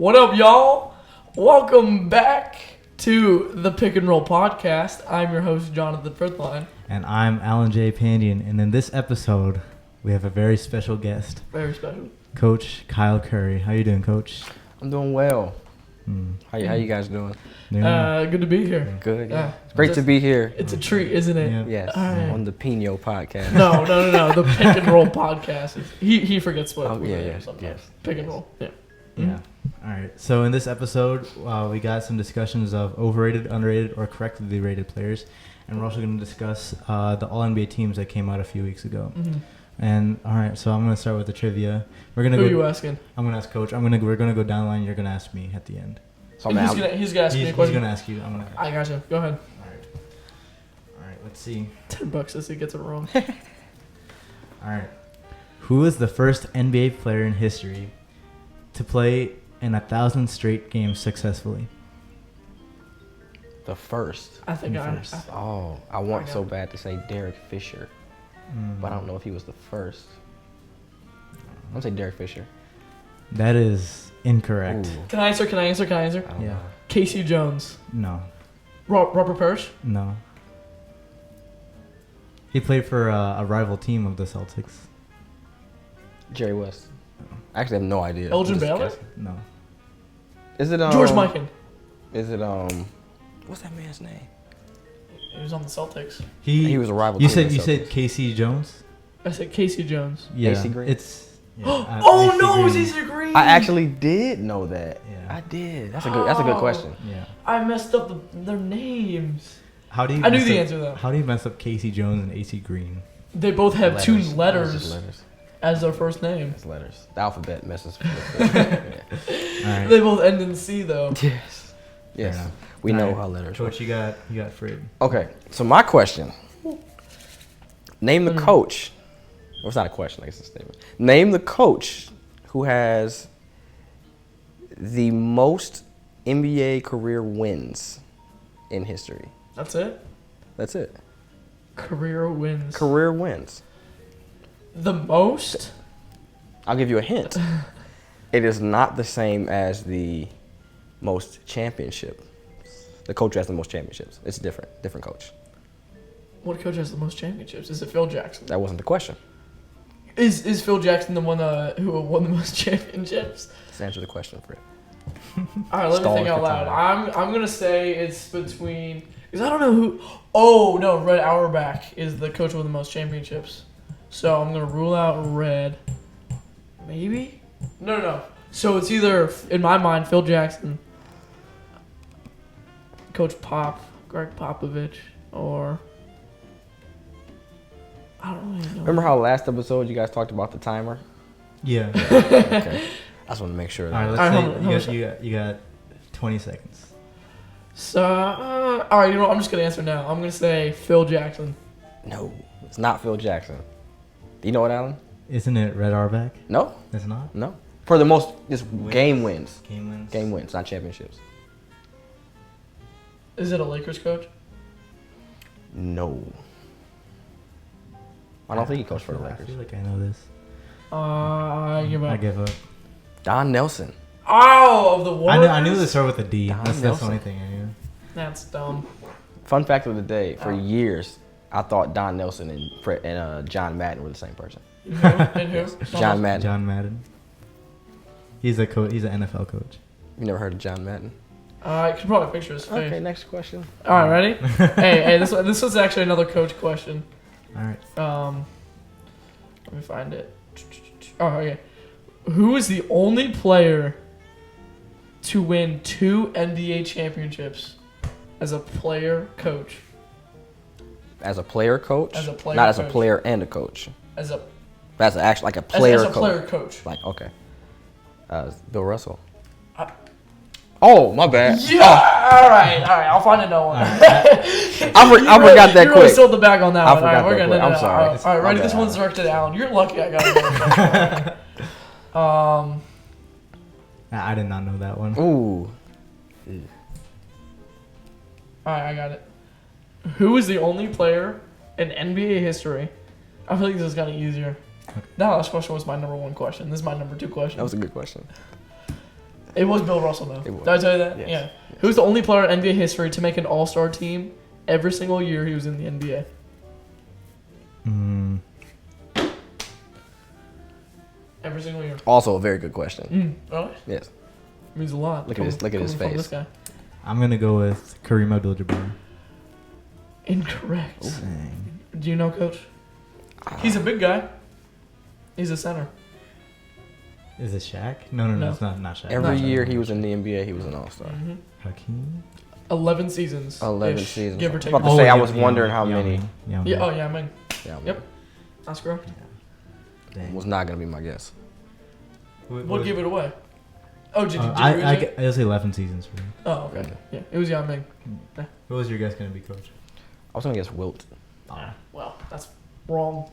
What up, y'all? Welcome back to the Pick and Roll Podcast. I'm your host, Jonathan Frithline. And I'm Alan J. Pandian. And in this episode, we have a very special guest. Very special. Coach Kyle Curry. How you doing, Coach? I'm doing well. How you guys doing? Good to be here. Good. Yeah. It's great to be here. It's a treat, isn't it? Yeah. Yes. Right. On the Pino podcast. No. The Pick and Roll Podcast. He forgets what. Oh, yeah. Sometimes. Yes. Pick and Roll. Yeah. Yeah. All right. So in this episode, we got some discussions of overrated, underrated, or correctly rated players. And we're also going to discuss the All-NBA teams that came out a few weeks ago. Mm-hmm. And all right, so I'm going to start with the trivia. Who are you asking? I'm going to ask Coach. We're going to go down the line. You're going to ask me at the end. So He's gonna ask me a question. He's going to ask you. I'm going to. I gotcha. Go ahead. All right. Let's see. $10 if he gets it wrong. All right. Who is the first NBA player in history to play in 1,000 straight games successfully? The first. I think I want so bad to say Derek Fisher, but I don't know if he was the first. I'm gonna say Derek Fisher. That is incorrect. Ooh. Can I answer? I don't Yeah. know. Casey Jones. No. Robert Parrish. No. He played for a rival team of the Celtics. Jerry West. I actually have no idea. Elgin I'm just Baylor? guessing. No. Is it George Mikan. Is it what's that man's name? He was on the Celtics. He was a rival. You team said of the Celtics. Casey Jones? I said Casey Jones. Yeah. AC Green? It's. Yeah, Oh no, it was Green. AC Green. I actually did know that. Yeah. I did. That's a good question. Yeah. I messed up their names. How do you? I knew mess the up- answer though. How do you mess up Casey Jones and AC Green? They both have two Just letters letters. as their first name. It's letters. The alphabet messes with it. All right. They both end in C though. Yes. Yes. enough. We All know right. how letters work. Coach, you got Fred. Okay, so my question. Name the coach. Well, it's not a question, I guess it's a statement. Name the coach who has the most NBA career wins in history. That's it. That's it. Career wins. Career wins. The most. I'll give you a hint. It is not the same as the most championship. The coach who has the most championships. It's different. Different coach. What coach has the most championships? Is it Phil Jackson? That wasn't the question. Is Phil Jackson the one who won the most championships? Let's answer the question, Fred. All right, let me Stall think for out loud. time. I'm gonna say it's between, because I don't know who. Oh no, Red Auerbach is the coach with the most championships. So I'm gonna rule out Red. Maybe? No. So it's either, in my mind, Phil Jackson, Coach Greg Popovich, or I don't really know. Remember how last episode you guys talked about the timer? Yeah. Okay. I just want to make sure. All right. That Let's Alright, say you got 20 seconds. So all right, you know what? I'm just gonna answer now. I'm gonna say Phil Jackson. No, it's not Phil Jackson. Do you know what, Alan? Isn't it Red Auerbach? No, It's not. no. For the most, just game wins. Game wins. Game wins, not championships. Is it a Lakers coach? No. I don't think he coached for the I Lakers. feel like I know this. I give up. I give up. Don Nelson. Oh, of the Warriors. I knew this started with a D. Don That's the Nelson. only thing I knew. That's dumb. Fun fact of the day: for Oh. years, I thought Don Nelson and John Madden were the same person. Who? And who? John Madden. John Madden. He's a coach. He's an NFL coach. You never heard of John Madden? I could probably picture his face. Okay, next question. All right, ready? hey, this was actually another coach question. All right. Let me find it. Oh, okay. Who is the only player to win 2 NBA championships as a player coach? As a player coach? As a player Not as a coach. player and a coach. As a That's actually like a player as a coach. player coach. Like, okay. Bill Russell. Oh, my bad. Yeah. All right. I'll find another one. I forgot that you quick. really sold the bag on that I one. All right, forgot we're that gonna. quick. I'm sorry. All right, ready? My This bad. one's directed at Alan. You're lucky I got it. I did not know that one. Ooh. All right, I got it. Who is the only player in NBA history? I feel like this is kind of easier. That last question was my number 1 question. This is my number 2 question. That was a good question. It was Bill Russell, though. It was. Did I tell you that? Yes. Yeah. Yes. Who's the only player in NBA history to make an All-Star team every single year he was in the NBA? Every single year. Also a very good question. Really? Yes. Means a lot. Look at his coming from face. This guy. I'm gonna go with Kareem Abdul-Jabbar. Incorrect. Dang. Do you know, Coach? He's a big guy. He's a center. Is it Shaq? No, No. it's not Shaq. Every Not Shaq. year he was in the NBA, he was an All-Star. Hakeem? 11 seasons. 11 -ish, seasons. Give or I take. was about to say, I was yeah, wondering how yeah, many. Yeah, Yeah. Oh yeah, man. Yeah, Yep. That's correct. Dang. was not going to be my guess. What gave it away? Oh, did you? I say 11 seasons for me. Oh, okay. Yeah, it was Yao Ming. Yeah. What was your guess gonna be, Coach? I was going to guess Wilt. Well, that's wrong.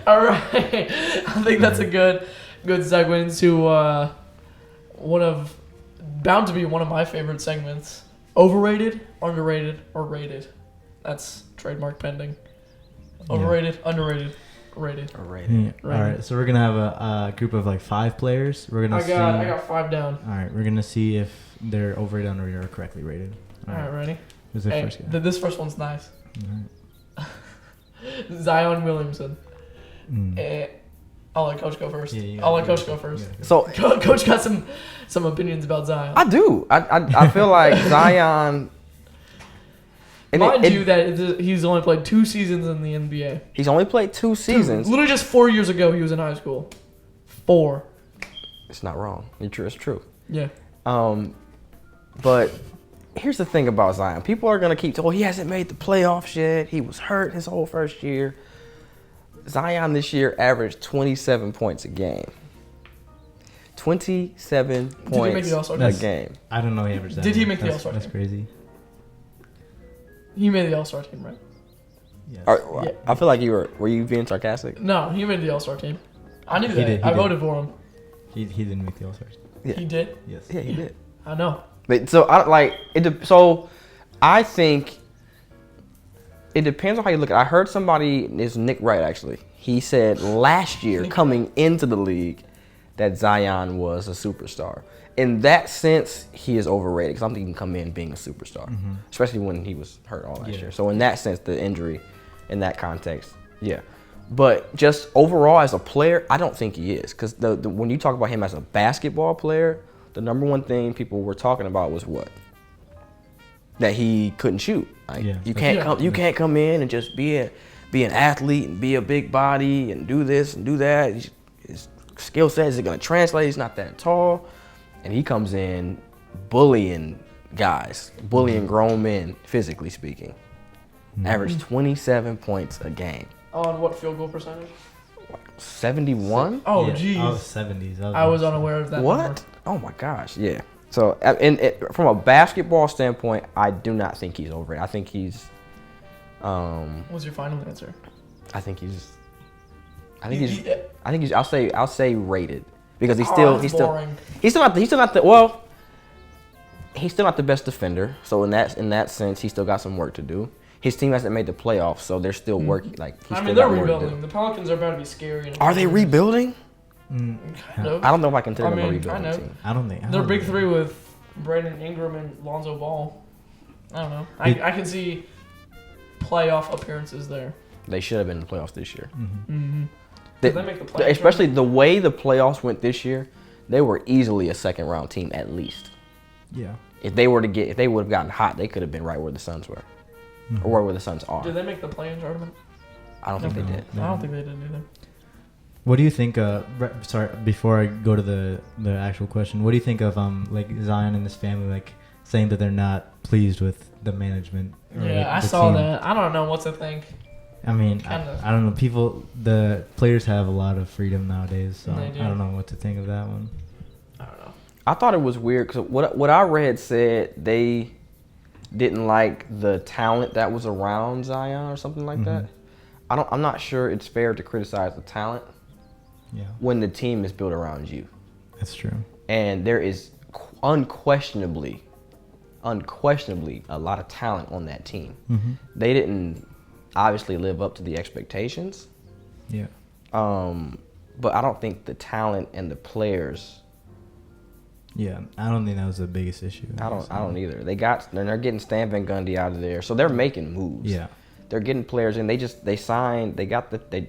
All right. I think that's a good segue into bound to be one of my favorite segments. Overrated, underrated, or rated. That's trademark pending. Overrated, underrated, rated. Overrated. All right, so we're gonna have a group of like 5 players. We're gonna I got 5 down. All right, we're gonna see if they're overrated, underrated, or correctly rated. All right, ready? Who's the Hey, first guy? this first one's nice. All Zion Williamson. right. I'll let Coach go first. Yeah, I'll let Coach go first. So Coach got some opinions about Zion. I do. I feel like Zion. Mind you that he's only played 2 seasons in the NBA. He's only played 2 seasons. Dude, literally just 4 years ago he was in high school. 4. It's not wrong. It's true. Yeah. But here's the thing about Zion. People are gonna keep he hasn't made the playoffs yet. He was hurt his whole first year. Zion this year averaged 27 points a game. 27 Did he make points the All-Star a team? game. I don't know he averaged that. Did he much. make the All-Star That's team? crazy. He made the All-Star team, right? Yes. Yeah. I feel like were you being sarcastic? No, he made the All-Star team. I knew that. He did. I voted for him. He didn't make the All-Stars. Yeah. He did? Yes. Yeah, he did. I know. But so I think it depends on how you look at it. I heard somebody, it's Nick Wright actually. He said last year coming into the league that Zion was a superstar. In that sense, he is overrated because I don't think he can come in being a superstar, especially when he was hurt all last year. So in that sense, the injury, in that context, yeah. But just overall as a player, I don't think he is because when you talk about him as a basketball player, the number one thing people were talking about was what? That he couldn't shoot. Like, you can't come in and just be an athlete and be a big body and do this and do that. His skill set isn't going to translate. He's not that tall. And he comes in bullying guys, bullying grown men, physically speaking. Averaged 27 points a game. On what field goal percentage? 71? Oh, Yeah, jeez. I was 70s. I was unaware of that. What? number. Oh my gosh, yeah. So, from a basketball standpoint, I do not think he's overrated. I think he's, What's your final answer? I'll say rated because he's boring. still not the best defender. So in that sense, he's still got some work to do. His team hasn't made the playoffs, so they're still working. Like he's still they're got more to do. rebuilding. The Pelicans are about to be scary. Are they rebuilding? Kind of. I don't know if I consider them a I rebuilding know. team. I don't think. They're big 3 with Brandon Ingram and Lonzo Ball. I don't know. I can see playoff appearances there. They should have been in the playoffs this year. Did they make the playoffs? Especially the way the playoffs went this year, they were easily a second round team at least. Yeah. If they would have gotten hot, they could have been right where the Suns were, or where the Suns are. Did they make the play-in tournament? I don't think they did. I don't think they did either. What do you think? Sorry, before I go to the actual question, what do you think of like Zion and his family like saying that they're not pleased with the management? Or, Yeah, like, I the saw team? that. I don't know what to think. I mean, Kinda. I don't know. The players have a lot of freedom nowadays, so They I do. don't know what to think of that one. I don't know. I thought it was weird because what I read said they didn't like the talent that was around Zion or something like that. I'm not sure it's fair to criticize the talent Yeah, when the team is built around you. that's true. And there is unquestionably a lot of talent on that team. They didn't obviously live up to the expectations. Yeah. but I don't think the talent and the players. Yeah, I don't think that was the biggest issue. I don't either. They're getting Stan Van Gundy out of there, so they're making moves. Yeah, they're getting players in. They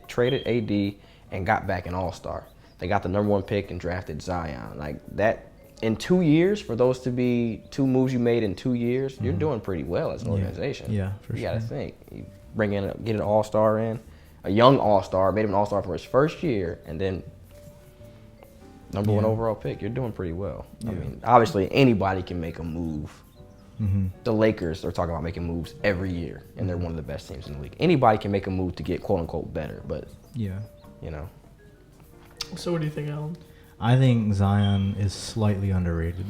traded AD and got back an All-Star. They got the #1 pick and drafted Zion. Like that, in 2 years, for those to be 2 moves you made in 2 years, you're doing pretty well as an organization. Yeah, for sure. You got to think. You get an All-Star in, a young All-Star, made him an All-Star for his first year, and then #1 overall pick. You're doing pretty well. I mean, obviously anybody can make a move. The Lakers are talking about making moves every year, and they're one of the best teams in the league. Anybody can make a move to get quote unquote better, but So what do you think, Alan? I think Zion is slightly underrated.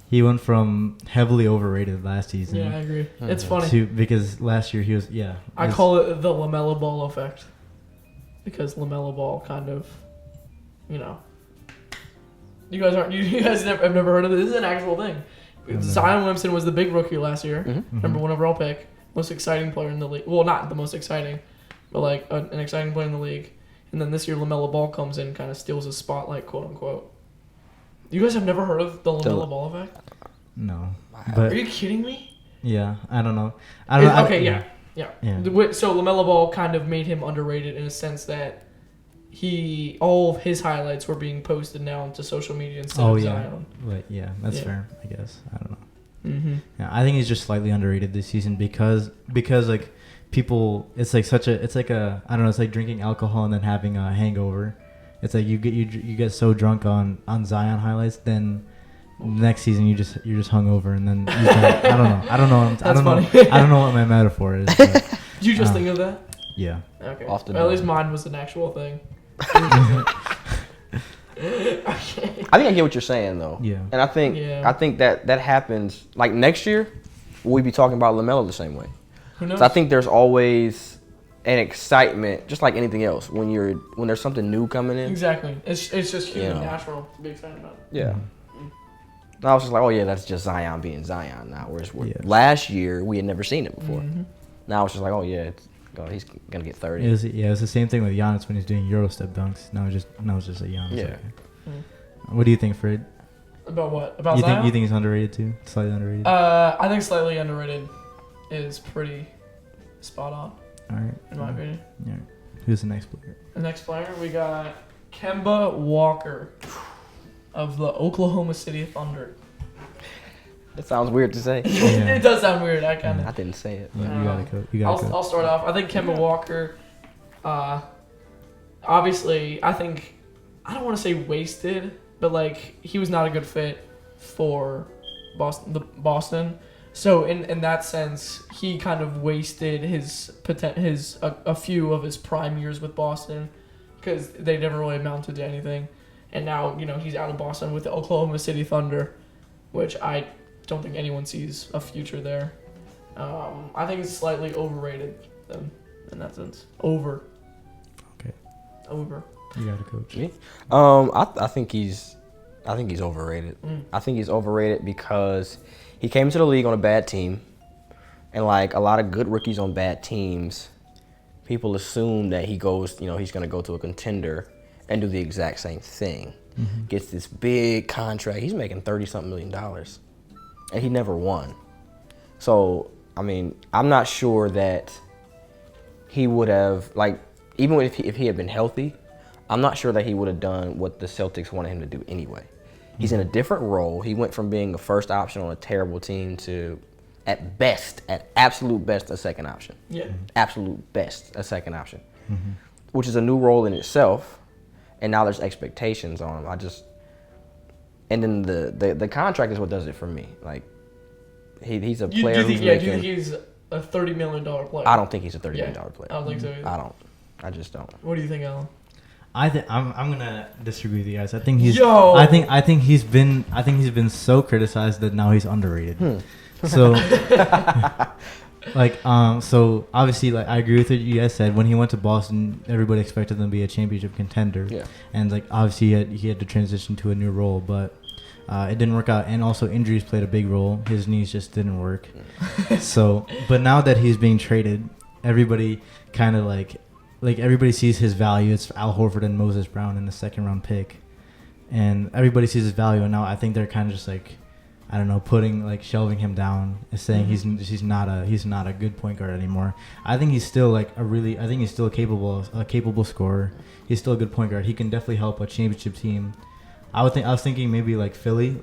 He went from heavily overrated last season. Yeah, I agree. It's funny because last year he was I call it the LaMelo Ball effect, because LaMelo Ball kind of, you guys have never heard of this. This is an actual thing. Zion Williamson was the big rookie last year, #1 overall pick, most exciting player in the league. Well, not the most exciting, but like an exciting player in the league. And then this year, LaMelo Ball comes in and kind of steals his spotlight, quote unquote. You guys have never heard of the LaMelo Ball effect? No. But are you kidding me? Yeah, I don't know. Yeah. So LaMelo Ball kind of made him underrated in a sense that all of his highlights were being posted now onto social media instead of Zion. That's fair, I guess. I don't know. Yeah, I think he's just slightly underrated this season because like people, it's like I don't know, it's like drinking alcohol and then having a hangover. It's like you get so drunk on Zion highlights, then next season you're just hungover, and then I don't know. I don't know what my metaphor is. But, Did you just think of that? Yeah. Okay. Often. At least mine was an actual thing. I think I get what you're saying though. Yeah. And I think that happens like next year. Will we be talking about LaMelo the same way? Who knows? So I think there's always an excitement, just like anything else, when there's something new coming in. Exactly. It's just human natural to be excited about it. Yeah. And I was just like, oh yeah, that's just Zion being Zion now. Whereas last year we had never seen it before. Now it's just like, oh yeah, he's gonna get 30. It was the same thing with Giannis when he's doing Euro step dunks. Now it's just a Giannis. Yeah. Okay. What do you think, Fred? About what? About you Zion? You think he's underrated too? Slightly underrated. I think slightly underrated is pretty spot on. All right. In my opinion. All right. Who's the next player? The next player, we got Kemba Walker of the Oklahoma City Thunder. That sounds weird to say. It does sound weird. I didn't say it. Yeah, you gotta go. I'll start off. I think Kemba Walker, obviously, I don't want to say wasted, but like he was not a good fit for Boston. So in that sense, he kind of wasted a few of his prime years with Boston because they never really amounted to anything. And now, he's out of Boston with the Oklahoma City Thunder, which I don't think anyone sees a future there. I think it's slightly overrated then, in that sense. Over. You got to coach. Me? I think he's overrated. I think he's overrated because he came into the league on a bad team, and like a lot of good rookies on bad teams, people assume that he goes, he's going to go to a contender and do the exact same thing. Gets this big contract. He's making $30-something million, and he never won. So, I mean, I'm not sure that he would have, like, even if he had been healthy, I'm not sure that he would have done what the Celtics wanted him to do anyway. He's in a different role. He went from being a first option on a terrible team to, at absolute best, a second option. Yeah. Absolute best, a second option. Which is a new role in itself. And now there's expectations on him. And then the contract is what does it for me. Like, he's a player who's making... Do you think he's a $30 million player? I don't think he's a $30 million player. I don't think so either. I just don't. What do you think, Alan? I'm gonna disagree with you guys. I think he's been so criticized that now he's underrated. So so obviously, like, I agree with what you guys said. When he went to Boston, everybody expected him to be a championship contender. Yeah. And like obviously he had to transition to a new role, but it didn't work out. And also injuries played a big role. His knees just didn't work. But now that he's being traded, everybody kind of like everybody sees his value. It's Al Horford and Moses Brown in the second round pick, and everybody sees his value. And now I think they're kind of just like, I don't know, shelving him down and saying he's not a good point guard anymore. I think he's still I think he's still a capable scorer. He's still a good point guard. He can definitely help a championship team. I was thinking maybe like Philly,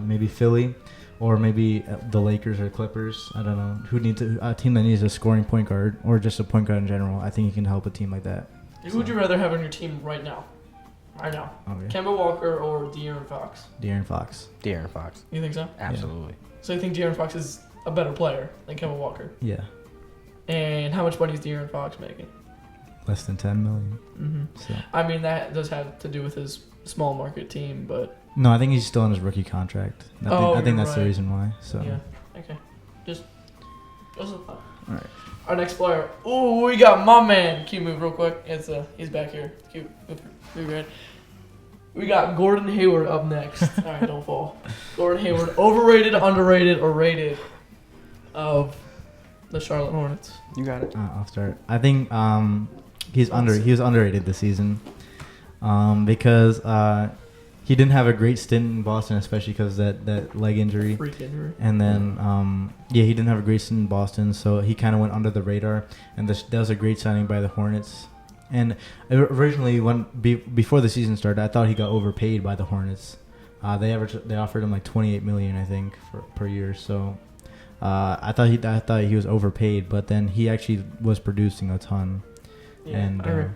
maybe Philly, or maybe the Lakers or Clippers. I don't know a team that needs a scoring point guard or just a point guard in general. I think he can help a team like that. Who would you rather have on your team right now? Okay. Kemba Walker or De'Aaron Fox? De'Aaron Fox. You think so? Absolutely. Yeah. So you think De'Aaron Fox is a better player than Kemba Walker? Yeah. And how much money is De'Aaron Fox making? Less than $10 million. Mm-hmm. So. I mean, that does have to do with his small market team, but... No, I think he's still on his rookie contract. I think that's right. the reason why. So. Yeah, okay. Just a thought. All right. Our next player. Ooh, we got my man. Can you move real quick? He's back here. Cute. Move right. We got Gordon Hayward up next. All right, don't fall. Gordon Hayward, overrated, underrated, or rated of the Charlotte Hornets. You got it. I'll start. I think he was underrated this season because he didn't have a great stint in Boston, especially because that leg injury. Freak injury. And then he didn't have a great stint in Boston, so he kind of went under the radar. And that was a great signing by the Hornets. And originally, before the season started, I thought he got overpaid by the Hornets. They offered him like $28 million, I think, per year. So I thought he was overpaid, but then he actually was producing a ton. Yeah, and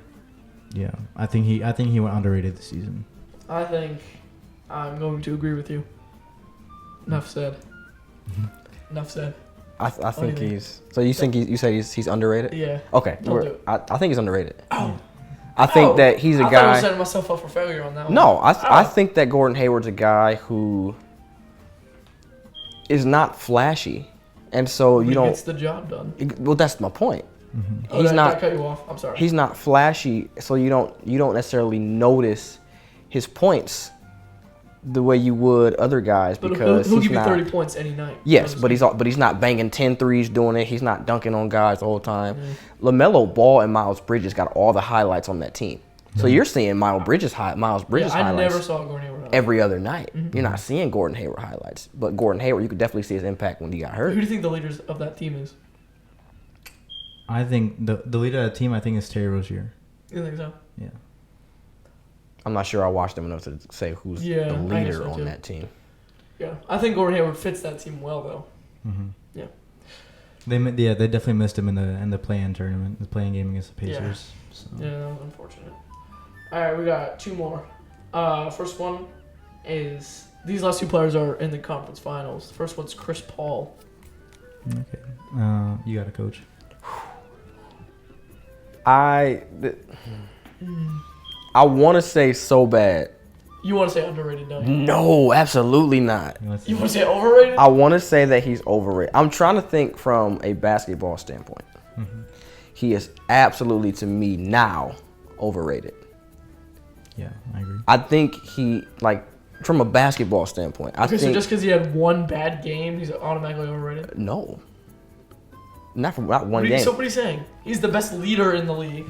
I think he went underrated this season. I think I'm going to agree with you. Enough said. Enough said. I think he's. So you think you said he's underrated? Yeah. Okay. Don't do it. I think he's underrated. Oh. I think that he's a I guy. thought I was setting myself up for failure on that one. No, I think that Gordon Hayward's a guy who is not flashy, and so He gets the job done. Well, that's my point. Mm-hmm. He's not. I cut you off. I'm sorry. He's not flashy, so you don't necessarily notice his points the way you would other guys, but because he'll he's give you not, 30 points any night. Yes, but he's not banging 10 threes doing it. He's not dunking on guys the whole time. LaMelo Ball and Miles Bridges got all the highlights on that team. So you're seeing Miles Bridges highlights I never saw Gordon Hayward every other night. You're not seeing Gordon Hayward highlights, but Gordon Hayward, you could definitely see his impact when he got hurt. Who do you think the leaders of that team is? I think the leader of the team, I think, is Terry Rozier. You think so? Yeah. I'm not sure I watched him enough to say who's the leader on that team. Yeah, I think Gordon Hayward fits that team well, though. Mm-hmm. Yeah. They definitely missed him in the play-in tournament, the play-in game against the Pacers. Yeah. So. Yeah, that was unfortunate. All right, we got two more. First one is these last two players are in the conference finals. The first one's Chris Paul. Okay. You got a coach. I want to say so bad. You want to say underrated, don't you? No, absolutely not. You want to say overrated? I want to say that he's overrated. I'm trying to think from a basketball standpoint. Mm-hmm. He is absolutely, to me now, overrated. Yeah, I agree. I think he, from a basketball standpoint, I think... So just because he had one bad game, he's automatically overrated? No. Not one game. So what are you saying? He's the best leader in the league.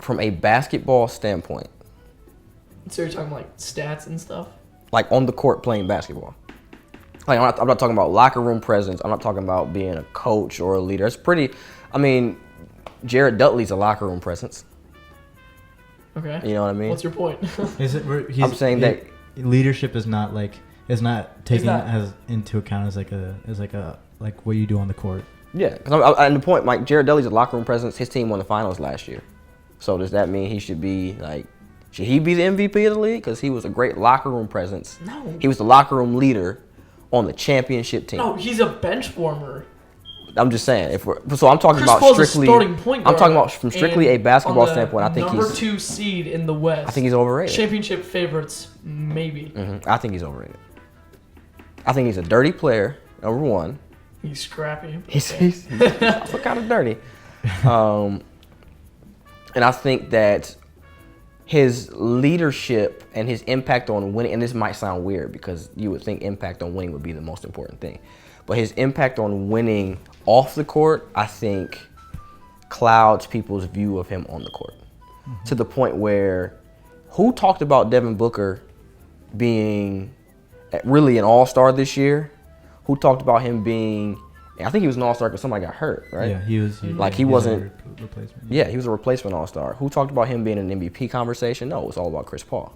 From a basketball standpoint. So you're talking like stats and stuff? Like on the court playing basketball. Like I'm not talking about locker room presence. I'm not talking about being a coach or a leader. It's pretty... I mean, Jared Dudley's a locker room presence. Okay. You know what I mean? What's your point? I'm saying that leadership is not taken as into account as what you do on the court. Yeah, and the point, Mike, Jared Dudley's a locker room presence. His team won the finals last year. So does that mean he should be should he be the MVP of the league? Because he was a great locker room presence. No. He was the locker room leader on the championship team. No, he's a bench warmer. I'm just saying. I'm talking Chris about Paul's strictly. A starting point guard, I'm talking about from strictly a basketball standpoint. I think number he's 2 seed in the West. I think he's overrated. Championship favorites, maybe. Mm-hmm. I think he's overrated. I think he's a dirty player. Number one. He's scrappy. He's also kind of dirty. And I think that his leadership and his impact on winning, and this might sound weird because you would think impact on winning would be the most important thing, but his impact on winning off the court, I think clouds people's view of him on the court to the point where who talked about Devin Booker being really an all-star this year? Who talked about him being, I think he was an all-star because somebody got hurt, right? Yeah, he was. He was wasn't. a replacement. Yeah, he was a replacement all-star. Who talked about him being an MVP conversation? No, it was all about Chris Paul.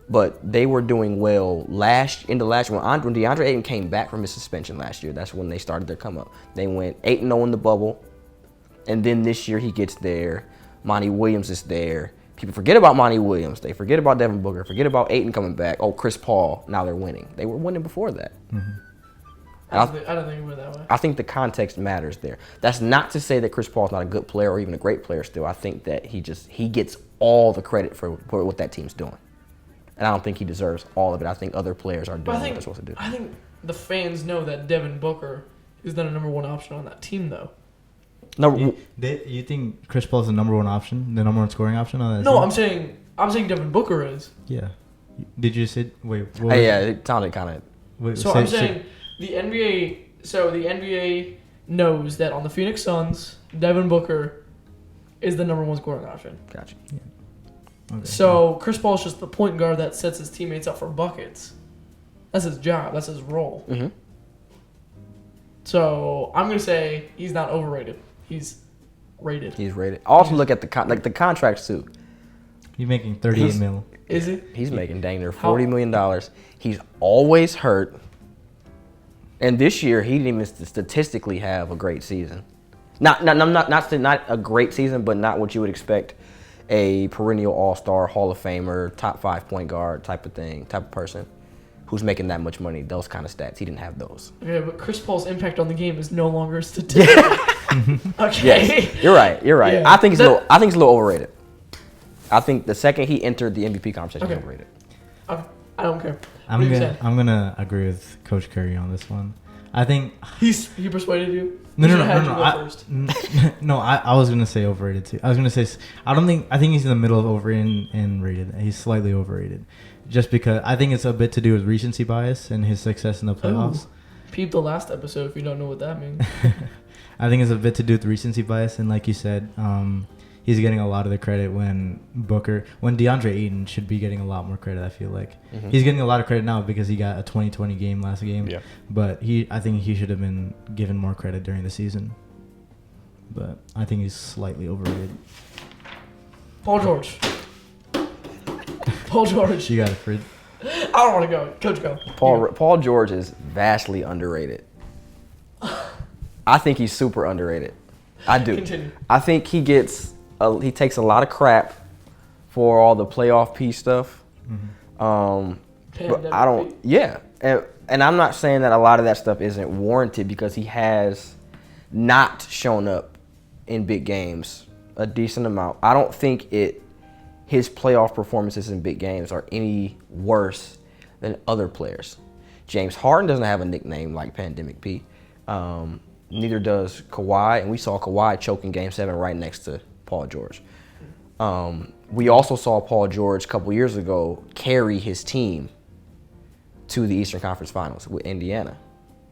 But they were doing well in the last when DeAndre Ayton came back from his suspension last year. That's when they started their come up. They went 8-0 in the bubble, and then this year he gets there. Monty Williams is there. People forget about Monty Williams. They forget about Devin Booker. Forget about Ayton coming back. Oh, Chris Paul. Now they're winning. They were winning before that. I don't think it went that way. I think the context matters there. That's not to say that Chris Paul's not a good player or even a great player still. I think that he gets all the credit for what that team's doing. And I don't think he deserves all of it. I think other players are doing what they're supposed to do. I think the fans know that Devin Booker is not a number one option on that team, though. No, You think Chris Paul's the number one option, the number one scoring option on that No, team? I'm saying Devin Booker is. Yeah. Did you say? Wait. yeah, it sounded kind of. So I'm saying the NBA. So the NBA knows that on the Phoenix Suns, Devin Booker is the number one scoring option. Gotcha. Okay. So Chris Paul's just the point guard that sets his teammates up for buckets. That's his job. That's his role. Mm-hmm. So I'm gonna say he's not overrated. He's rated. He's rated. Also, look at the contracts too. He's making $38 million. Is he? He's making dang near $40 million. He's always hurt. And this year, he didn't even statistically have a great season. Not a great season, but not what you would expect a perennial all-star, Hall of Famer, top 5 point guard type of person who's making that much money, those kind of stats. He didn't have those. Okay, but Chris Paul's impact on the game is no longer statistical. Okay. Yes, you're right. Yeah. I think he's a little overrated. I think the second he entered the MVP conversation, he's overrated. Okay. I don't care. I'm gonna agree with Coach Curry on this one. I think he persuaded you. No. I was gonna say overrated too. I was gonna say I think he's in the middle of overrated and rated. He's slightly overrated, just because I think it's a bit to do with recency bias and his success in the playoffs. Peep the last episode if you don't know what that means. I think it's a bit to do with recency bias, and like you said, he's getting a lot of the credit when DeAndre Ayton should be getting a lot more credit. I feel like he's getting a lot of credit now because he got a 2020 game last game. Yeah. But I think he should have been given more credit during the season. But I think he's slightly overrated. Paul George. Paul George. You got it, Fred. I don't want to go. Coach, go. Paul George is vastly underrated. I think he's super underrated. I do. Continue. I think he takes a lot of crap for all the playoff P stuff. But I don't. Yeah, and I'm not saying that a lot of that stuff isn't warranted because he has not shown up in big games a decent amount. I don't think his playoff performances in big games are any worse than other players. James Harden doesn't have a nickname like Pandemic P. Neither does Kawhi, and we saw Kawhi choking Game 7 right next to Paul George. We also saw Paul George a couple years ago carry his team to the Eastern Conference Finals with Indiana.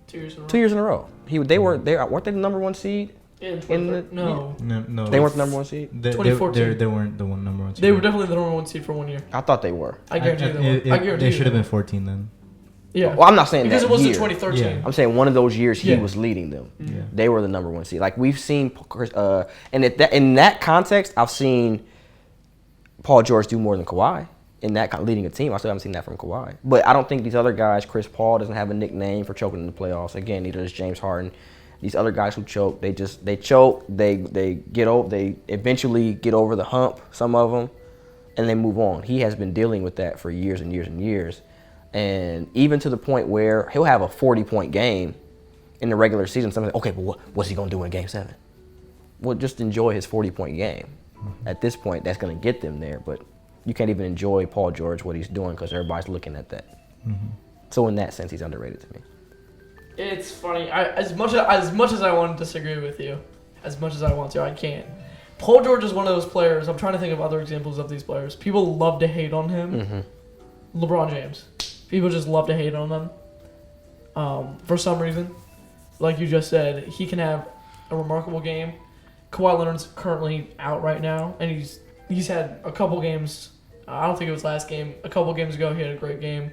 2 years in a row. 2 years in a row. Weren't they the number one seed? No. No. They weren't the number one seed? 2014. They weren't the number one seed. They were definitely the number one seed for 1 year. I thought they were. I guarantee they were. They should have been 14 then. Yeah. Well, I'm not saying because that it was year. in 2013. Yeah. I'm saying one of those years he was leading them. Yeah. They were the number one seed. Like we've seen, and in that context, I've seen Paul George do more than Kawhi in that leading a team. I still haven't seen that from Kawhi. But I don't think these other guys, Chris Paul doesn't have a nickname for choking in the playoffs. Again, neither does James Harden. These other guys who choke, they choke, they eventually get over the hump, some of them, and they move on. He has been dealing with that for years and years and years. And even to the point where he'll have a 40-point game in the regular season. Somebody's like, okay, but what's he going to do in Game 7? Well, just enjoy his 40-point game. At this point, that's going to get them there. But you can't even enjoy Paul George, what he's doing, because everybody's looking at that. So in that sense, he's underrated to me. It's funny. As much as I want to disagree with you, as much as I want to, I can't. Paul George is one of those players. I'm trying to think of other examples of these players. People love to hate on him. LeBron James. People just love to hate on him. For some reason, like you just said, he can have a remarkable game, Kawhi Leonard's currently out right now, and he's had a couple games. I don't think it was last game. A couple games ago, he had a great game,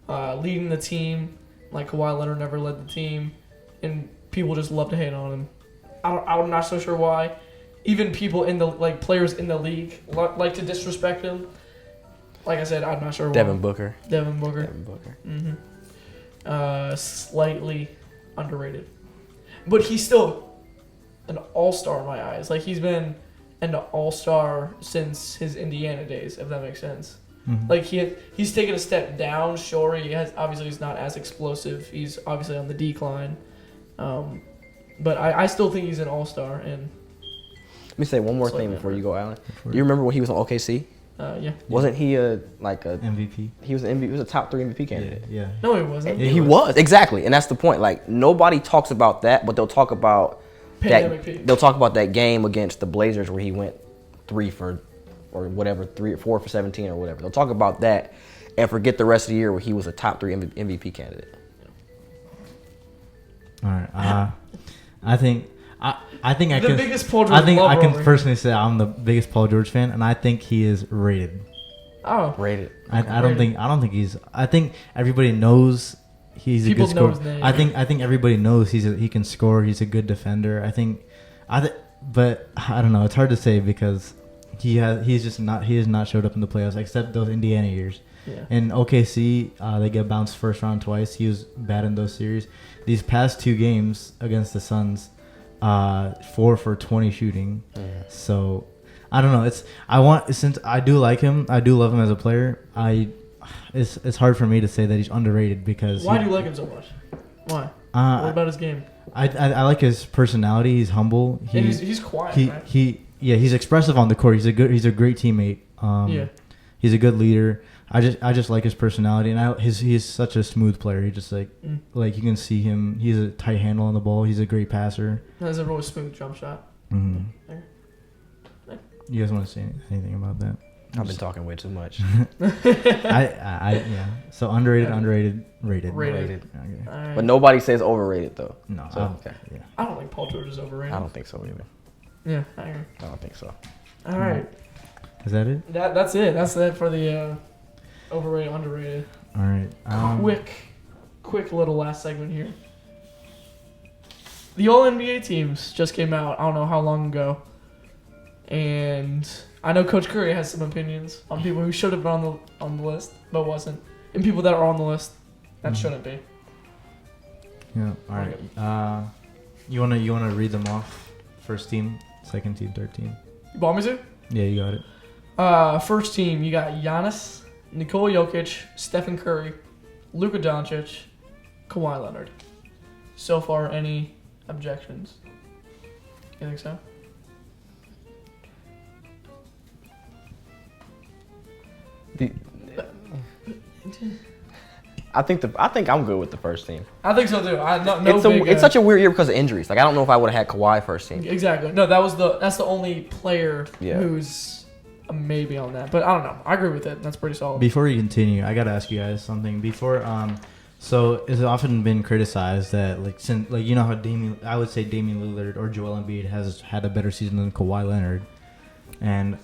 leading the team. Like Kawhi Leonard never led the team, and people just love to hate on him. I'm not so sure why. Even people in the players in the league like to disrespect him. Like I said, I'm not sure why. Devin Booker. Mm-hmm. Slightly underrated, but he's still an all-star in my eyes. Like he's been an all-star since his Indiana days, if that makes sense. Mm-hmm. Like he's taken a step down. Sure, obviously he's not as explosive. He's obviously on the decline, but I still think he's an all-star. And let me say one more thing before you go, Alan. Do you remember when he was on OKC? Yeah. Wasn't he a MVP? He was he was a top 3 MVP candidate. Yeah. No, he wasn't. Yeah, he was exactly, and that's the point. Like nobody talks about that, but they'll talk about They'll talk about that game against the Blazers where he went 3 for, or whatever, 3 or 4 for 17 or whatever. They'll talk about that and forget the rest of the year where he was a top 3 MVP candidate. All right. I think I can personally say I'm the biggest Paul George fan, and I think he is rated. Oh, rated. I don't think he's. I think everybody knows he's a good scorer. I think everybody knows he can score. He's a good defender. But I don't know. It's hard to say because he has not showed up in the playoffs except those Indiana years. Yeah. In OKC, they get bounced first round twice. He was bad in those series. These past 2 games against the Suns, 4 for 20 shooting. So I don't know. Since I do like him, I do love him as a player. It's hard for me to say that he's underrated because. Why do you like him so much? Why? What about his game? I like his personality. He's humble. He's quiet. Right? He's expressive on the court. He's a great teammate. He's a good leader. I just like his personality, and he's such a smooth player. He just like you can see him. He's a tight handle on the ball. He's a great passer. He has a really smooth jump shot. Mm-hmm. You guys want to say anything about that? I've been talking way too much. Yeah. So underrated, rated. Rated. Okay. Right. But nobody says overrated though. No. So, okay. Yeah. I don't think Paul George is overrated. I don't think so either. Yeah, I agree. I don't think so. All right. Is that it? That's it. That's it for the overrated, underrated. All right. Quick little last segment here. The All NBA teams just came out. I don't know how long ago, and I know Coach Curry has some opinions on people who should have been on the list but wasn't, and people that are on the list that shouldn't be. Yeah. All right. You wanna read them off? First team, second team, third team. You want me to? Yeah, you got it. First team, you got Giannis, Nikola Jokic, Stephen Curry, Luka Doncic, Kawhi Leonard. So far, any objections? You think so? I think I'm good with the first team. I think so too. It's such a weird year because of injuries. Like I don't know if I would have had Kawhi first team. Exactly. No, that's the only player who's a maybe on that. But I don't know. I agree with it. That's pretty solid. Before we continue, I gotta ask you guys something. So it's often been criticized that you know how I would say Damian Lillard or Joel Embiid has had a better season than Kawhi Leonard, and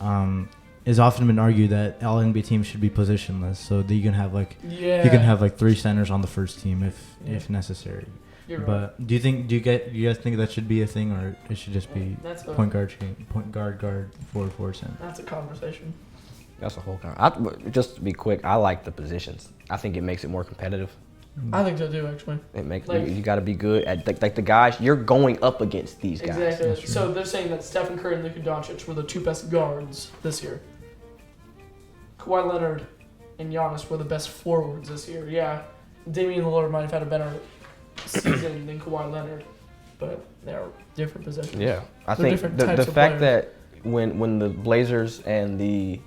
it's often been argued that all NBA teams should be positionless, so that you can have 3 centers on the first team if necessary. You're right. But do you guys think that should be a thing, or it should just be point guard, forward, center? That's a conversation. That's a whole just to be quick, I like the positions. I think it makes it more competitive. I think so too, actually. It makes you got to be good at the guys you're going up against these guys. Exactly. So they're saying that Stephen Curry and Luka Doncic were the 2 best guards this year. Kawhi Leonard and Giannis were the best forwards this year. Yeah, Damian Lillard might have had a better season than Kawhi Leonard, but they're different positions. Yeah, I think the fact that when the Blazers and the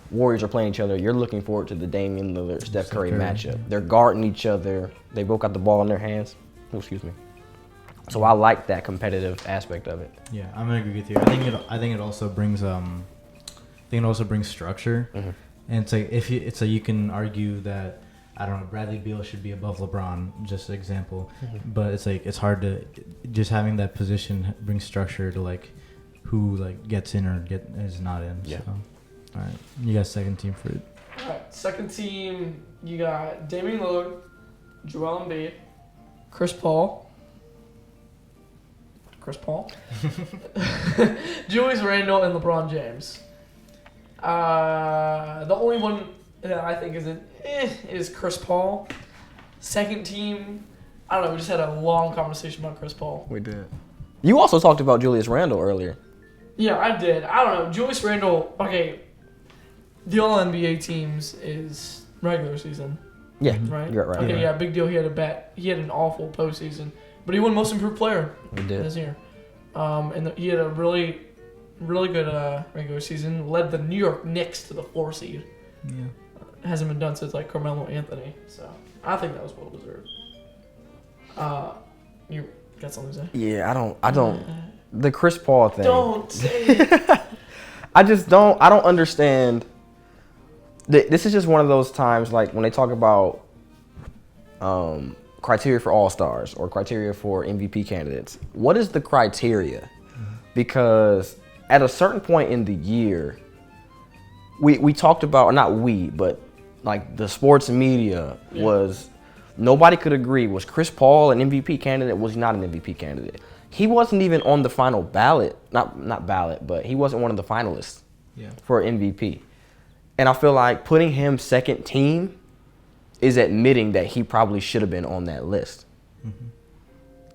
Warriors are playing each other, you're looking forward to the Damian Lillard Steph Curry matchup. They're guarding each other. They both got the ball in their hands. Oh, excuse me. So I like that competitive aspect of it. Yeah, I'm gonna agree with you. I think it also brings structure. Mm-hmm. And it's like you can argue that I don't know, Bradley Beal should be above LeBron, just an example. Mm-hmm. But it's hard to just having that position brings structure to who like gets in or is not in. Yeah. So. All right, you got second team for it. All right, second team, you got Damian Lillard, Joel Embiid, Chris Paul, Julius Randle, and LeBron James. The only one that I think is Chris Paul. Second team, I don't know. We just had a long conversation about Chris Paul. We did. You also talked about Julius Randle earlier. Yeah, I did. I don't know. Julius Randle. Okay, the All NBA teams is regular season. Yeah, Right. you're right. Okay, yeah, big deal. He had an awful postseason, but he won Most Improved Player We did. this year. He had a really, really good regular season. Led the New York Knicks to the 4 seed. Yeah. Hasn't been done since like Carmelo Anthony. So I think that was well deserved. You got something to say? Yeah, I don't. The Chris Paul thing. Don't say it. I don't understand. This is just one of those times, like when they talk about criteria for All-Stars or criteria for MVP candidates. What is the criteria? Because at a certain point in the year, we talked about, or not we, but like the sports media was, nobody could agree, was Chris Paul an MVP candidate? Was he not an MVP candidate? He wasn't even on the final ballot, not ballot, but he wasn't one of the finalists for MVP. And I feel like putting him second team is admitting that he probably should have been on that list. Mm-hmm.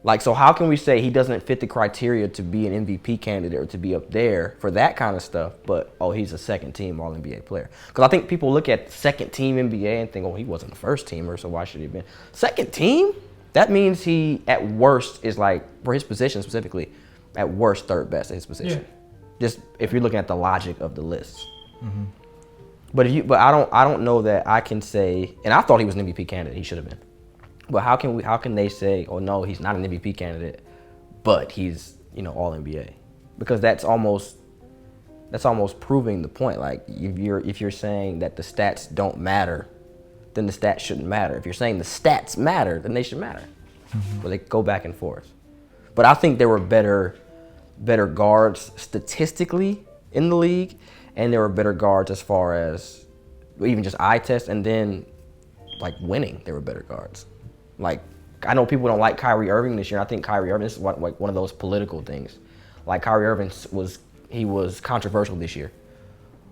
Like, so how can we say he doesn't fit the criteria to be an MVP candidate or to be up there for that kind of stuff, but, oh, he's a second team All-NBA player? Because I think people look at second team NBA and think, oh, he wasn't the first teamer, so why should he have been? Second team? That means he, at worst, is like, for his position specifically, at worst, third best at his position. Yeah. Just if you're looking at the logic of the list. Mm-hmm. But I don't know that I can say, and I thought he was an MVP candidate. He should have been. But how can they say, oh no, he's not an MVP candidate, but he's All NBA? Because that's almost proving the point. Like if you're saying that the stats don't matter, then the stats shouldn't matter. If you're saying the stats matter, then they should matter. Mm-hmm. But they go back and forth. But I think there were better guards statistically in the league. And there were better guards as far as even just eye test, and then like winning, there were better guards. Like I know people don't like Kyrie Irving this year. I think Kyrie Irving, this is like one of those political things. Like Kyrie Irving was controversial this year,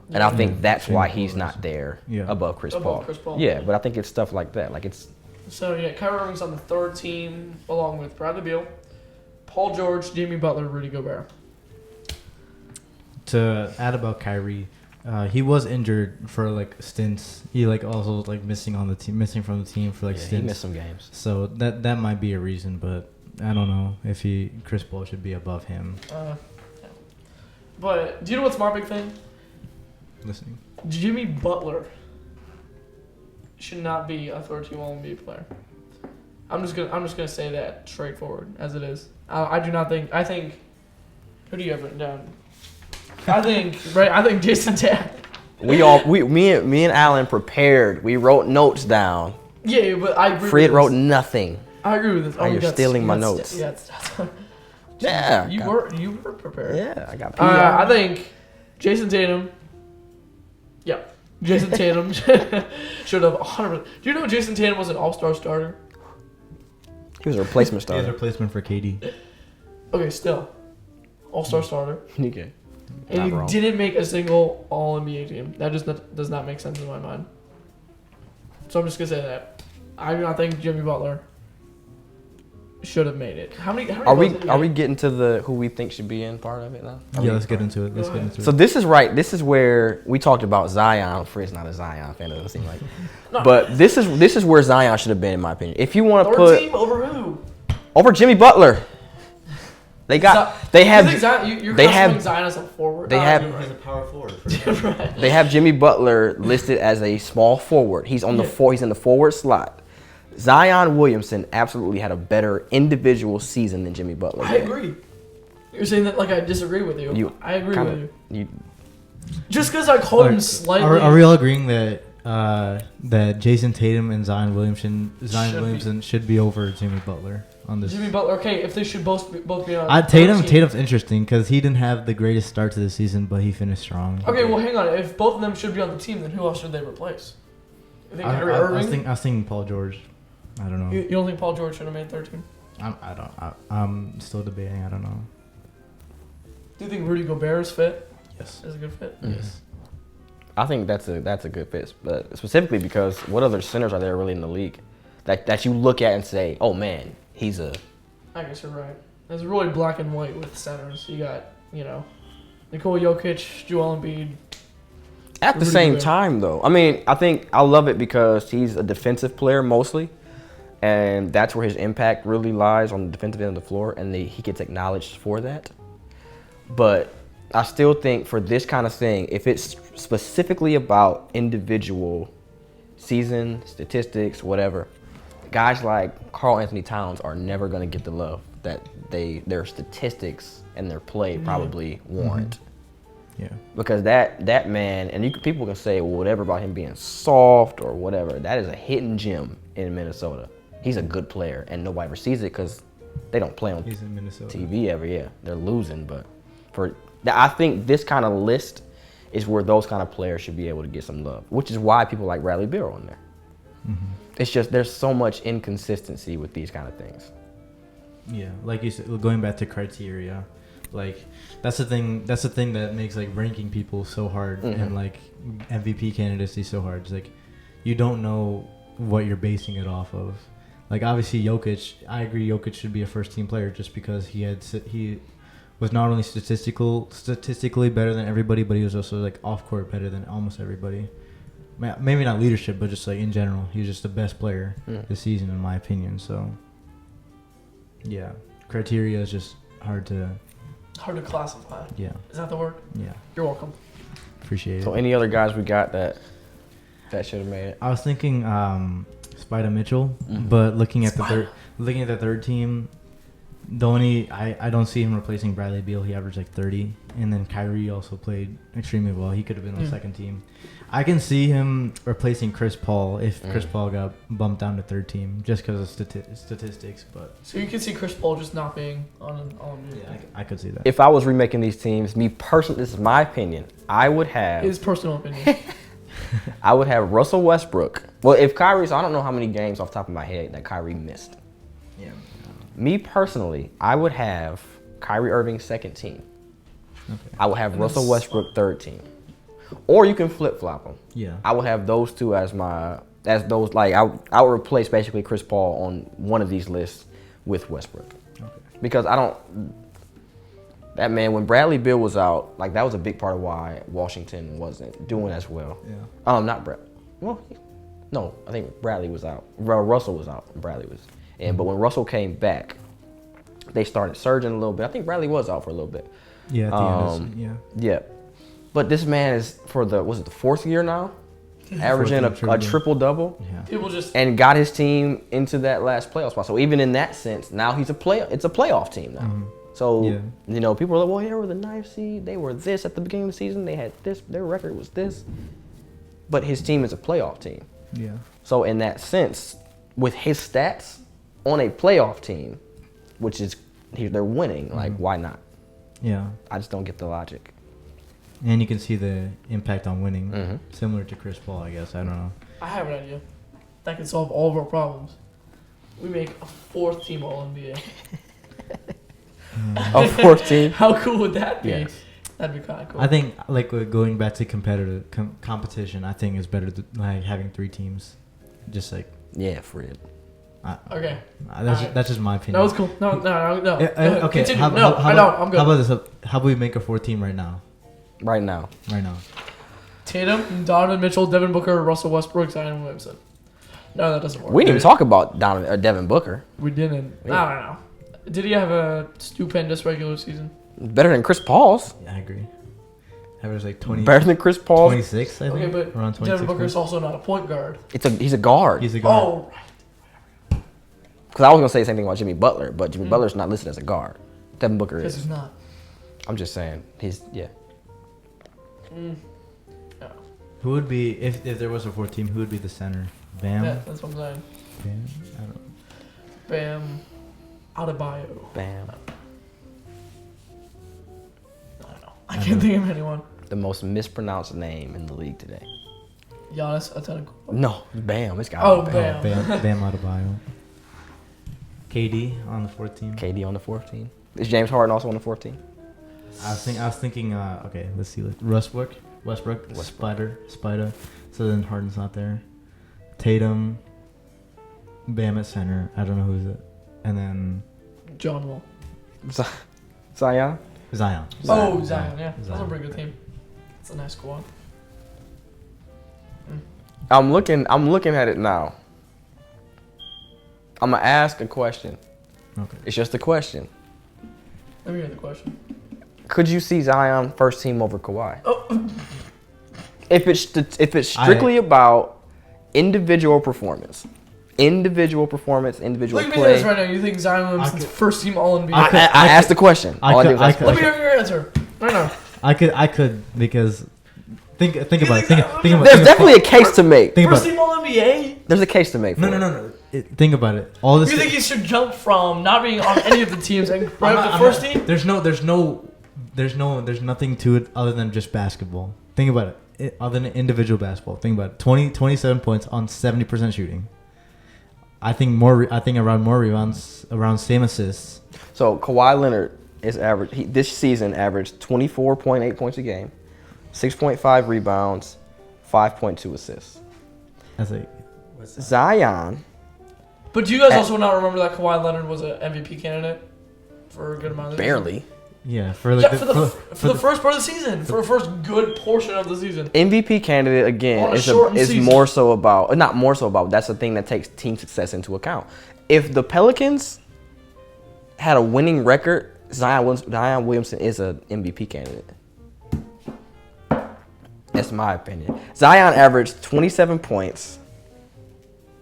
and I think that's why he's not there above Chris Paul. Yeah, but I think it's stuff like that. Like it's. So yeah, Kyrie Irving's on the third team along with Bradley Beal, Paul George, Jimmy Butler, Rudy Gobert. To add about Kyrie, he was injured for like stints. He like also was like missing from the team for like stints. He missed some games. So that might be a reason, but I don't know if Chris Paul should be above him. But do you know what's my big thing? Listening. Jimmy Butler should not be a third team All-NBA player. I'm just gonna say that straightforward as it is. I do not think. I think. Who do you have written down? I think Jason Tatum. Me and Alan prepared. We wrote notes down. Yeah, but I agree. Fred wrote nothing. I agree with this. Oh, you're stealing my notes. Yeah, you were prepared. Yeah, I got. I think Jason Tatum. Yeah, Jason Tatum should have 100%. Do you know Jason Tatum was an All-Star starter? He was a replacement starter. He was a replacement for KD. Okay, still All-Star starter. Okay. And he didn't make a single All-NBA team. That just does not make sense in my mind. So I'm just going to say that. I do not think Jimmy Butler should have made it. How many are we getting to the who we think should be in part of it now? Let's get into it. So this is right. This is where we talked about Zion. Fred's not a Zion fan, it doesn't seem like. No. But this is where Zion should have been, in my opinion. If you want to put team over who? Over Jimmy Butler. They have Zion as a forward. He's a power forward. Right. They have Jimmy Butler listed as a small forward. He's on he's in the forward slot. Zion Williamson absolutely had a better individual season than Jimmy Butler. I agree. You're saying that like I disagree with you. I agree with you. Just because I called him slightly. Are we all agreeing that that Jason Tatum and Zion Williamson should be over Jimmy Butler on this. Jimmy Butler. Okay, if they should both be on. Tatum's interesting because he didn't have the greatest start to the season, but he finished strong. Okay, well, hang on. If both of them should be on the team, then who else should they replace? You think Kyrie I Irving? was thinking Paul George. I don't know. You don't think Paul George should have made third team? I'm still debating. I don't know. Do you think Rudy Gobert is fit? Yes. Is a good fit? Mm-hmm. Yes. I think that's a good fit, but specifically because what other centers are there really in the league that you look at and say, oh man, he's a. I guess you're right. It's really black and white with centers. You got, Nikola Jokic, Joel Embiid. At the same time, though, I mean, I think I love it because he's a defensive player mostly, and that's where his impact really lies on the defensive end of the floor, and he gets acknowledged for that. But I still think for this kind of thing, if it's specifically about individual season, statistics, whatever, guys like Karl Anthony Towns are never going to get the love that their statistics and their play probably warrant. Yeah. Because that man, and people can say whatever about him being soft or whatever, that is a hidden gem in Minnesota. He's a good player, and nobody ever sees it because they don't play on He's in Minnesota. TV ever. Yeah, they're losing, but I think this kind of list is where those kind of players should be able to get some love, which is why people like Bradley Beal on there. Mm-hmm. It's just there's so much inconsistency with these kind of things. Yeah, like you said, going back to criteria, like that's the thing that makes like ranking people so hard and like MVP candidacy so hard. It's like you don't know what you're basing it off of. Like obviously Jokic, I agree Jokic should be a first team player just because he was not only statistically better than everybody, but he was also like off court better than almost everybody. Maybe not leadership, but just like in general, he was just the best player this season in my opinion. So yeah, criteria is just hard to classify. Yeah. Is that the word? Yeah. You're welcome. Appreciate it. So any other guys we got that should have made it? I was thinking Spida Mitchell, but looking at the third team, I don't see him replacing Bradley Beal. He averaged like 30, and then Kyrie also played extremely well. He could have been on the second team. I can see him replacing Chris Paul if Chris Paul got bumped down to third team just because of statistics. But so you can see Chris Paul just not being on. Yeah, I could see that. If I was remaking these teams, me personally, this is my opinion. I would have his personal opinion. I would have Russell Westbrook. Well, if Kyrie, so I don't know how many games off the top of my head that Kyrie missed. Yeah. Me personally, I would have Kyrie Irving second team. Okay. I would have Russell Westbrook third team. Or you can flip flop them. Yeah. I would have those two as those like I would replace basically Chris Paul on one of these lists with Westbrook. Okay. Because that man, when Bradley Beal was out, like that was a big part of why Washington wasn't doing as well. Yeah. Not Brad. Well, no, I think Bradley was out. Russell was out. Bradley was in. But when Russell came back, they started surging a little bit. I think Bradley was out for a little bit. Yeah. At the end. Yeah. But this man is the fourth year now, averaging a triple double. Yeah. People just and got his team into that last playoff spot. So even in that sense, now it's a playoff team now. Mm-hmm. So people are like, well, they were the ninth seed. They were this at the beginning of the season. They had this. Their record was this. But his team is a playoff team. Yeah. So in that sense, with his stats on a playoff team, which is they're winning, like why not? Yeah. I just don't get the logic. And you can see the impact on winning, similar to Chris Paul, I guess. I don't know. I have an idea that can solve all of our problems. We make a fourth team All NBA. A fourth team? How cool would that be? Yes. That'd be kind of cool. I think like going back to competitive competition, I think it's better like having three teams. Just like for real. Okay. That's just my opinion. That was cool. No. Okay. Continue. I'm good. How about this? How about we make a fourth team right now? Right now. Tatum, Donovan Mitchell, Devin Booker, Russell Westbrook, Zion Williamson. No, that doesn't work. We didn't even talk about Devin Booker. We didn't. I don't know. Did he have a stupendous regular season? Better than Chris Paul's. Yeah, I agree. Average like 20. Better than Chris Paul's. 26, I think. Okay, but around 26 Devin Booker's also not a point guard. He's a guard. He's a guard. Oh, right. Because I was gonna say the same thing about Jimmy Butler, but Jimmy Butler's not listed as a guard. Devin Booker Because is. he's not. I'm just saying. Who would be if there was a fourth team? Who would be the center? Bam. Yeah, that's what I'm saying. Bam. I don't know. Bam. Adebayo. Bam. I don't know. I can't think of anyone. The most mispronounced name in the league today. Giannis Antetokounmpo. No, Bam. It's got Oh, to be Bam. Bam Adebayo. KD on the fourth team. KD on the fourth team. Is James Harden also on the fourth team? I was thinking. Okay, let's see. Westbrook. Spider. So then Harden's not there. Tatum. Bam at center. I don't know who's it. And then John Wall. Zion? Zion. Oh, Zion. Yeah, that's a Zion. pretty good team. It's a nice squad. I'm looking at it now. I'm gonna ask a question. Okay. It's just a question. Let me hear the question. Could you see Zion first team over Kawhi? Oh, If it's strictly about individual performance, individual look at me play. this right now. You think Zion Williamson's first team All NBA? I asked the question. All I did was ask the Let me question. hear your answer right now. I could because think about it. Think about There's definitely a case to make. Think about First it. team All NBA? There's a case to make. For No. Think about it. All this. You think he should jump from not being on any of the teams and right up the I'm first not- team? There's nothing to it other than just basketball. Think about it. Other than individual basketball. Think about it. 27 points on 70% shooting. I think around more rebounds, around same assists. So Kawhi Leonard is this season averaged 24.8 points a game, 6.5 rebounds, 5.2 assists. That's like Zion, But do you guys also not remember that Kawhi Leonard was an MVP candidate for a good amount of the barely. yeah for like season? Yeah, for the first part of the season, for the first good portion of the season. MVP candidate again On a is shortened is season. more so about not more so about that's the thing that takes team success into account. If the Pelicans had a winning record, Zion Williamson is an MVP candidate. That's my opinion. Zion averaged 27 points,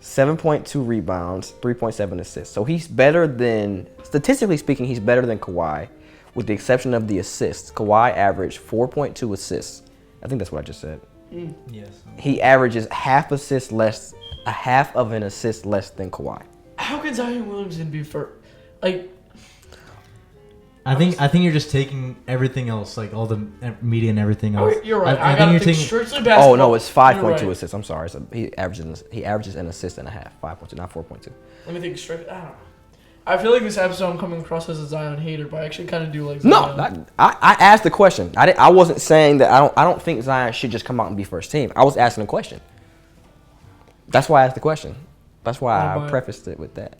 7.2 rebounds, 3.7 assists. So he's better than, statistically speaking, he's better than Kawhi, with the exception of the assists. Kawhi averaged 4.2 assists. I think that's what I just said. yes. He averages a half of an assist less than Kawhi. How can Zion Williamson be first? Like, I think you're just taking everything else, like all the media and everything else. you're right. I I think gotta you're think taking. strictly basketball. Oh no, it's 5.2 You're right. assists. I'm sorry. So he averages an assist and a half. 5.2, not 4.2. Let me think straight. I don't know. I feel like this episode I'm coming across as a Zion hater, but I actually kind of do like Zion. No, I asked the question. I wasn't saying that I don't think Zion should just come out and be first team. I was asking a question. That's why I asked the question. That's why I prefaced it with that.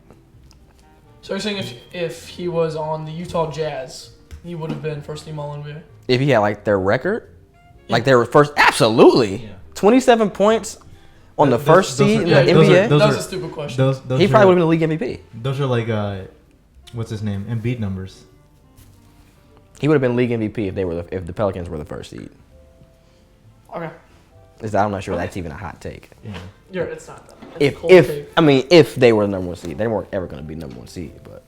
So you're saying if he was on the Utah Jazz, he would have been first team All NBA? If he had like their record, like they were first, absolutely. Yeah. 27 points on the first seed in the Yeah, NBA. that was a stupid question. Those He are, probably would have been the league MVP. Those are like what's his name? Embiid numbers. He would have been league MVP if the Pelicans were the first seed. Okay. I'm not sure that's even a hot take. Yeah. It's not that. It's a cold take. If they were the number one seed, they weren't ever going to be number one seed. But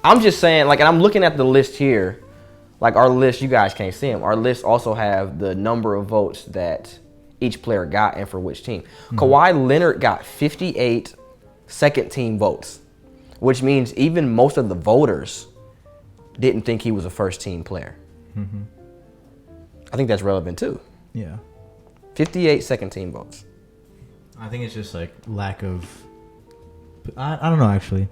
I'm just saying, like, and I'm looking at the list here, like our list. You guys can't see them. Our list also have the number of votes that each player got and for which team. Kawhi Leonard got 58 second team votes, which means even most of the voters didn't think he was a first team player. Mm-hmm. I think that's relevant too. Yeah. 58 second team votes. I think it's just like lack of. I don't know actually.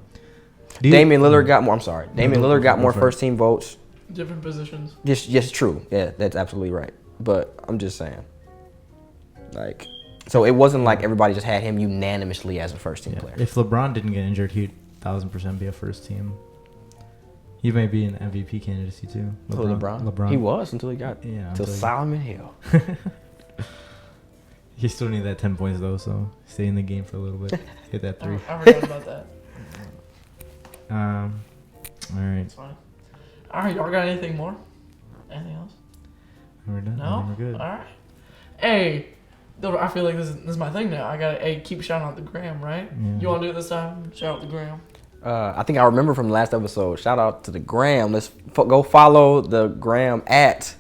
Damian Lillard got more. I'm sorry. Damian Lillard got more first team votes. Different positions. Just true. Yeah, that's absolutely right. But I'm just saying, like, so it wasn't like everybody just had him unanimously as a first team player. If LeBron didn't get injured, he'd 1000% be a first team. He may be an MVP candidacy too. LeBron. He was until he got to Solomon Hill. He still need that 10 points though, so stay in the game for a little bit. Hit that 3. I forgot about that. All right. It's fine. All right, y'all got anything more? Anything else? We're done. No? We're good. All right. Hey, I feel like this is my thing now. I gotta keep shouting out the gram, right? Yeah. You want to do it this time? Shout out the gram. I think I remember from the last episode. Shout out to the gram. Let's go follow the gram at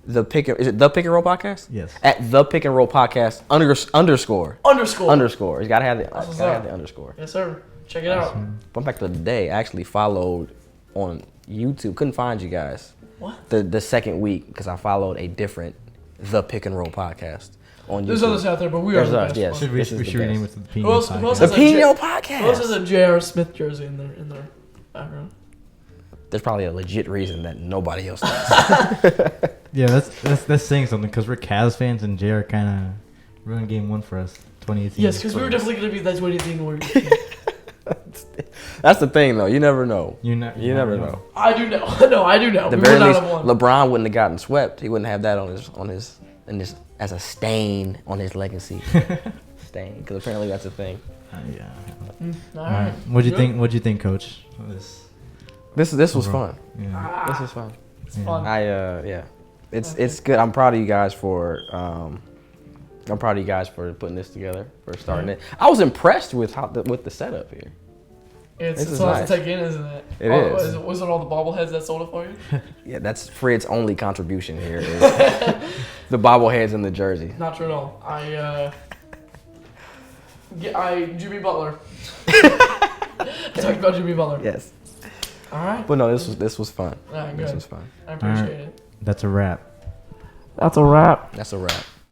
Is it the Pick and Roll podcast? Yes. At the Pick and Roll podcast underscore. You gotta have the underscore. Yes, sir. Check it out. Went back to the day. I actually followed on YouTube. Couldn't find you guys. What? The second week because I followed a different The Pick and Roll podcast on YouTube. There's others out there, but we are the best. Yes. We should rename it to the Who else Pino has The a Pino J- podcast. Who else has a J.R. Smith jersey in their background? There's probably a legit reason that nobody else does. Yeah, that's saying something because we're Cavs fans and JR kind of ruined Game 1 for us, 2018. Yes, because we were definitely going to be that 2018 Warriors. That's the thing, though. You never know. You never know. I do know. No, I do know. At the We very would not least, have won. LeBron wouldn't have gotten swept. He wouldn't have that on his as a stain on his legacy. Stain, because apparently that's a thing. Yeah. All right. What'd you think, Coach? This was fun. Yeah. This was fun. It's fun. It's good. I'm proud of you guys for putting this together, for starting it. I was impressed with with the setup here. It's a lot to take in, isn't it? It is. Was it all the bobbleheads that sold it for you? Yeah, that's Fred's only contribution here is the bobbleheads and the jersey. Not true at all. Jimmy Butler. I talked about Jimmy Butler. Yes. All right. But no, this was fun. All right, This good. was fun. I appreciate it. That's a wrap. That's a wrap. That's a wrap.